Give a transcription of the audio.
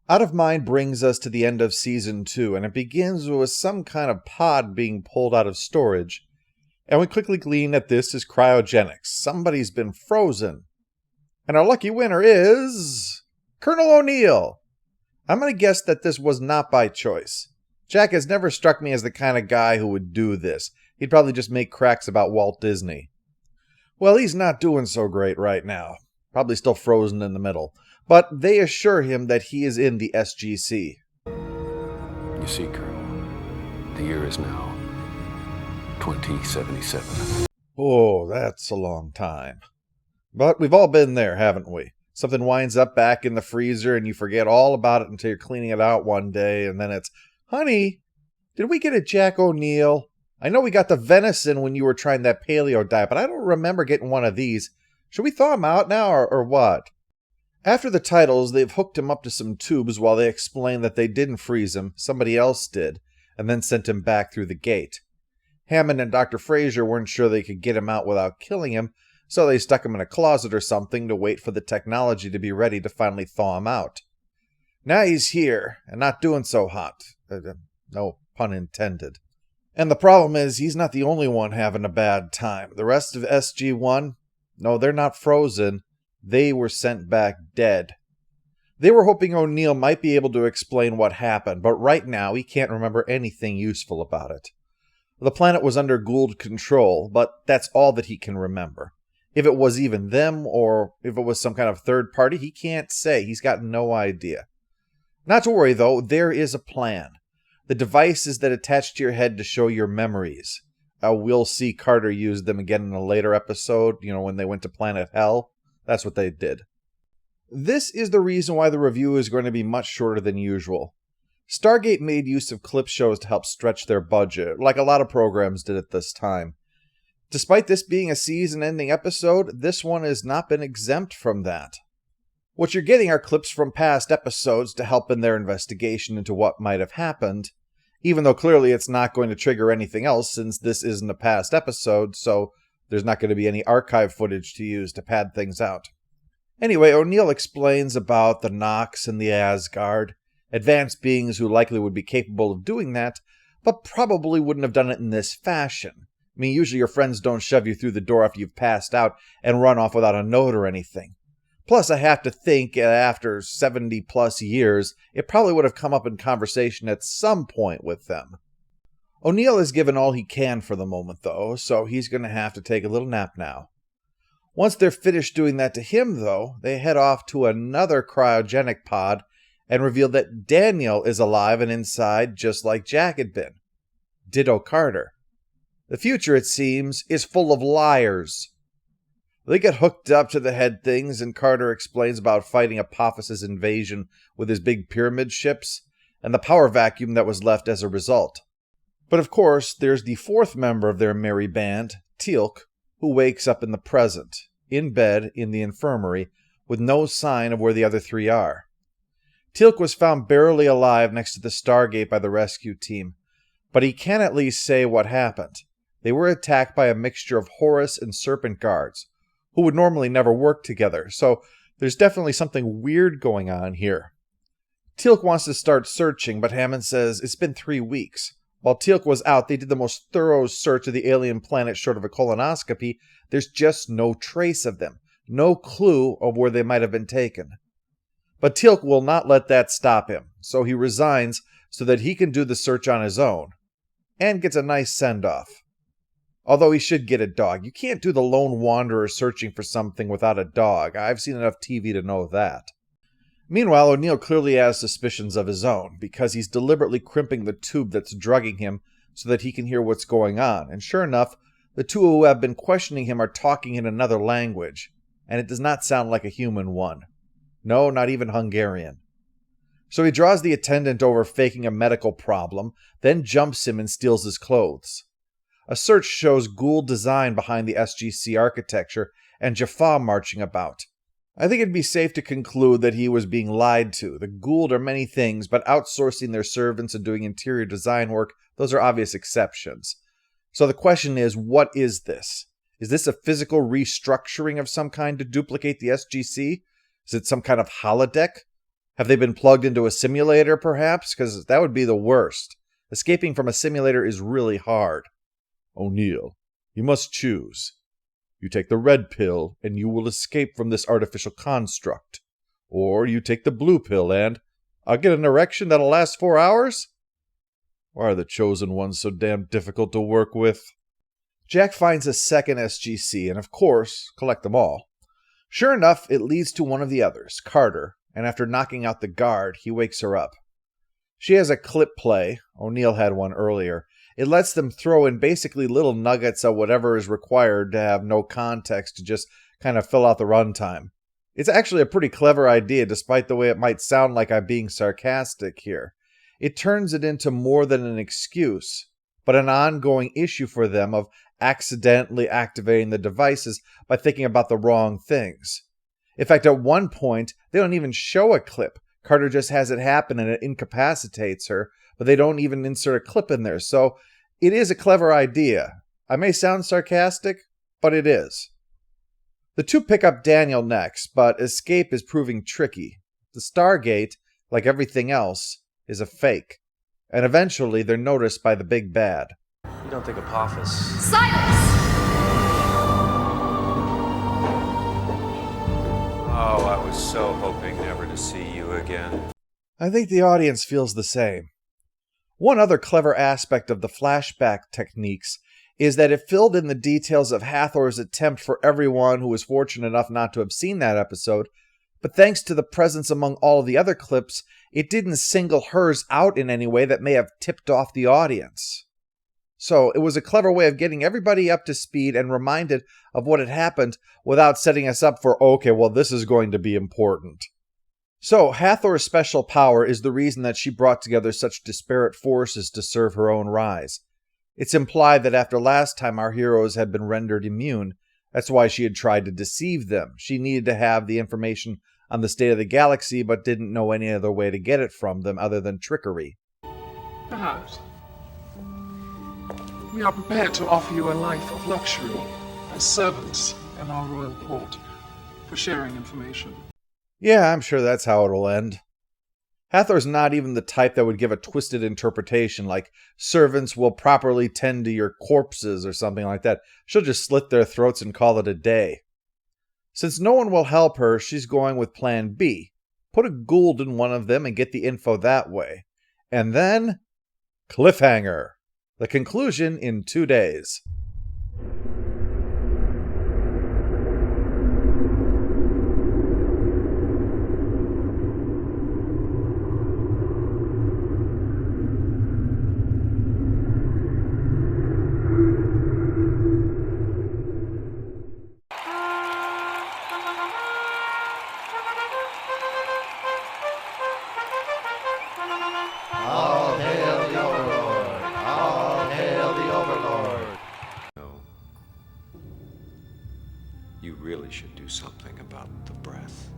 Out of Mind brings us to the end of Season 2, and it begins with some kind of pod being pulled out of storage. And we quickly glean that this is cryogenics. Somebody's been frozen. And our lucky winner is Colonel O'Neill. I'm going to guess that this was not by choice. Jack has never struck me as the kind of guy who would do this. He'd probably just make cracks about Walt Disney. Well, he's not doing so great right now. Probably still frozen in the middle. But they assure him that he is in the SGC. You see, Colonel, the year is now 2077. Oh, that's a long time. But we've all been there, haven't we? Something winds up back in the freezer and you forget all about it until you're cleaning it out one day, and then it's, honey, did we get a Jack O'Neill? I know we got the venison when you were trying that paleo diet, but I don't remember getting one of these. Should we thaw him out now, or what? After the titles, they've hooked him up to some tubes while they explain that they didn't freeze him, somebody else did, and then sent him back through the gate. Hammond and Dr. Fraser weren't sure they could get him out without killing him, so they stuck him in a closet or something to wait for the technology to be ready to finally thaw him out. Now he's here, and not doing so hot. No pun intended. And the problem is, he's not the only one having a bad time. The rest of SG-1, no, they're not frozen. They were sent back dead. They were hoping O'Neill might be able to explain what happened, but right now he can't remember anything useful about it. The planet was under Gould control, but that's all that he can remember. If it was even them, or if it was some kind of third party, he can't say. He's got no idea. Not to worry, though, there is a plan. The devices that attach to your head to show your memories. We'll see Carter use them again in a later episode, when they went to Planet Hell. That's what they did. This is the reason why the review is going to be much shorter than usual. Stargate made use of clip shows to help stretch their budget, like a lot of programs did at this time. Despite this being a season-ending episode, this one has not been exempt from that. What you're getting are clips from past episodes to help in their investigation into what might have happened, even though clearly it's not going to trigger anything else since this isn't a past episode, so there's not going to be any archive footage to use to pad things out. Anyway, O'Neill explains about the Nox and the Asgard, advanced beings who likely would be capable of doing that, but probably wouldn't have done it in this fashion. I mean, usually your friends don't shove you through the door after you've passed out and run off without a note or anything. Plus, I have to think, after 70-plus years, it probably would have come up in conversation at some point with them. O'Neill has given all he can for the moment, though, so he's going to have to take a little nap now. Once they're finished doing that to him, though, they head off to another cryogenic pod and reveal that Daniel is alive and inside just like Jack had been. Ditto Carter. The future, it seems, is full of liars. They get hooked up to the head things, and Carter explains about fighting Apophysis' invasion with his big pyramid ships, and the power vacuum that was left as a result. But of course, there's the fourth member of their merry band, Teal'c, who wakes up in the present, in bed in the infirmary, with no sign of where the other three are. Teal'c was found barely alive next to the Stargate by the rescue team, but he can at least say what happened. They were attacked by a mixture of Horus and Serpent guards, who would normally never work together, so there's definitely something weird going on here. Teal'c wants to start searching, but Hammond says it's been 3 weeks. While Teal'c was out, they did the most thorough search of the alien planet short of a colonoscopy. There's just no trace of them, no clue of where they might have been taken. But Teal'c will not let that stop him, so he resigns so that he can do the search on his own, and gets a nice send-off. Although he should get a dog. You can't do the lone wanderer searching for something without a dog. I've seen enough TV to know that. Meanwhile, O'Neill clearly has suspicions of his own, because he's deliberately crimping the tube that's drugging him so that he can hear what's going on. And sure enough, the two who have been questioning him are talking in another language, and it does not sound like a human one. No, not even Hungarian. So he draws the attendant over faking a medical problem, then jumps him and steals his clothes. A search shows Gould design behind the SGC architecture and Jaffa marching about. I think it'd be safe to conclude that he was being lied to. The Gould are many things, but outsourcing their servants and doing interior design work, those are obvious exceptions. So the question is, what is this? Is this a physical restructuring of some kind to duplicate the SGC? Is it some kind of holodeck? Have they been plugged into a simulator, perhaps? Because that would be the worst. Escaping from a simulator is really hard. O'Neill, you must choose. You take the red pill, and you will escape from this artificial construct. Or you take the blue pill, and I'll get an erection that'll last 4 hours? Why are the chosen ones so damn difficult to work with? Jack finds a second SGC, and of course, collect them all. Sure enough, it leads to one of the others, Carter, and after knocking out the guard, he wakes her up. She has a clip play. O'Neill had one earlier. It lets them throw in basically little nuggets of whatever is required to have no context to just kind of fill out the runtime. It's actually a pretty clever idea, despite the way it might sound like I'm being sarcastic here. It turns it into more than an excuse, but an ongoing issue for them of accidentally activating the devices by thinking about the wrong things. In fact, at one point, they don't even show a clip. Carter just has it happen and it incapacitates her, but they don't even insert a clip in there. So it is a clever idea. I may sound sarcastic, but it is. The two pick up Daniel next, but escape is proving tricky. The Stargate, like everything else, is a fake. And eventually they're noticed by the big bad. You don't think Apophis... Silence! Oh, I was so hoping never to see you again. I think the audience feels the same. One other clever aspect of the flashback techniques is that it filled in the details of Hathor's attempt for everyone who was fortunate enough not to have seen that episode, but thanks to the presence among all of the other clips, it didn't single hers out in any way that may have tipped off the audience. So it was a clever way of getting everybody up to speed and reminded of what had happened without setting us up for, okay, well, this is going to be important. So Hathor's special power is the reason that she brought together such disparate forces to serve her own rise. It's implied that after last time our heroes had been rendered immune, that's why she had tried to deceive them. She needed to have the information on the state of the galaxy, but didn't know any other way to get it from them other than trickery. Perhaps. We are prepared to offer you a life of luxury as servants in our royal court for sharing information. Yeah, I'm sure that's how it'll end. Hathor's not even the type that would give a twisted interpretation like servants will properly tend to your corpses or something like that. She'll just slit their throats and call it a day. Since no one will help her, she's going with plan B. Put a Gould in one of them and get the info that way. And then, cliffhanger. The conclusion in 2 days. All hail the Overlord! All hail the Overlord! No. You really should do something about the breath.